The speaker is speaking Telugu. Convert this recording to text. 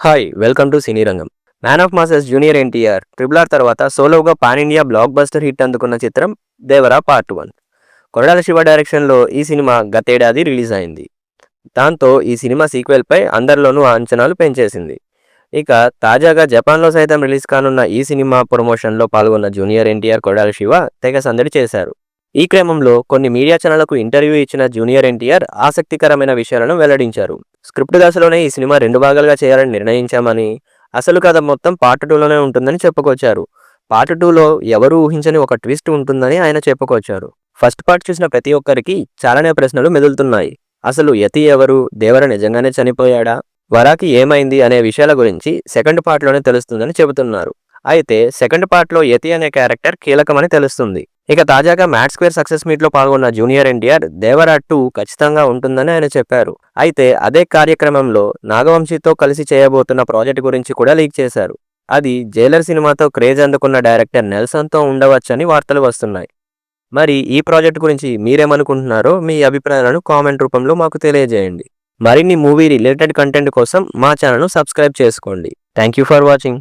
హాయ్ వెల్కమ్ టు సినీ రంగం. Man of masses junior NTR triple R తర్వాత సోలోగా pan India block buster hit అందుకున్న చిత్రం దేవరా పార్ట్ 1. కొరడాల శివ డైరెక్షన్లో ఈ సినిమా గతేడాది రిలీజ్ అయింది. దాంతో ఈ సినిమా సీక్వెల్పై అందరిలోనూ అంచనాలు పెంచేసింది. ఇక తాజాగా జపాన్లో సైతం రిలీజ్ కానున్న ఈ సినిమా ప్రమోషన్లో పాల్గొన్న జూనియర్ ఎన్టీఆర్, కొరడాల శివ తెగ సందడి చేశారు. ఈ క్రమంలో కొన్ని మీడియా ఛానళ్లకు ఇంటర్వ్యూ ఇచ్చిన జూనియర్ ఎన్టీఆర్ ఆసక్తికరమైన విషయాలను వెల్లడించారు. స్క్రిప్ట్ దశలోనే ఈ సినిమా 2 భాగాలుగా చేయాలని నిర్ణయించామని, అసలు కథ మొత్తం పార్ట్ 2లోనే ఉంటుందని చెప్పుకొచ్చారు. పార్ట్ 2లో ఎవరూ ఊహించని ఒక ట్విస్ట్ ఉంటుందని ఆయన చెప్పుకొచ్చారు. ఫస్ట్ పార్ట్ చూసిన ప్రతి ఒక్కరికి చాలానే ప్రశ్నలు మెదులుతున్నాయి. అసలు యతి ఎవరు? దేవర నిజంగానే చనిపోయాడా? వరాకి ఏమైంది అనే విషయాల గురించి సెకండ్ పార్ట్లోనే తెలుస్తుందని చెబుతున్నారు. అయితే సెకండ్ పార్ట్లో యతి అనే క్యారెక్టర్ కీలకమని తెలుస్తుంది. ఇక తాజాగా మ్యాడ్ స్క్వేర్ సక్సెస్ మీట్లో పాల్గొన్న జూనియర్ ఎన్టీఆర్ దేవరా 2 ఖచ్చితంగా ఉంటుందని ఆయన చెప్పారు. అయితే అదే కార్యక్రమంలో నాగవంశీతో కలిసి చేయబోతున్న ప్రాజెక్ట్ గురించి కూడా లీక్ చేశారు. అది జైలర్ సినిమాతో క్రేజ్ అందుకున్న డైరెక్టర్ నెల్సన్తో ఉండవచ్చని వార్తలు వస్తున్నాయి. మరి ఈ ప్రాజెక్ట్ గురించి మీరేమనుకుంటున్నారో మీ అభిప్రాయాలను కామెంట్ రూపంలో మాకు తెలియజేయండి. మరిన్ని మూవీ రిలేటెడ్ కంటెంట్ కోసం మా ఛానల్ను సబ్స్క్రైబ్ చేసుకోండి. Thank you for watching.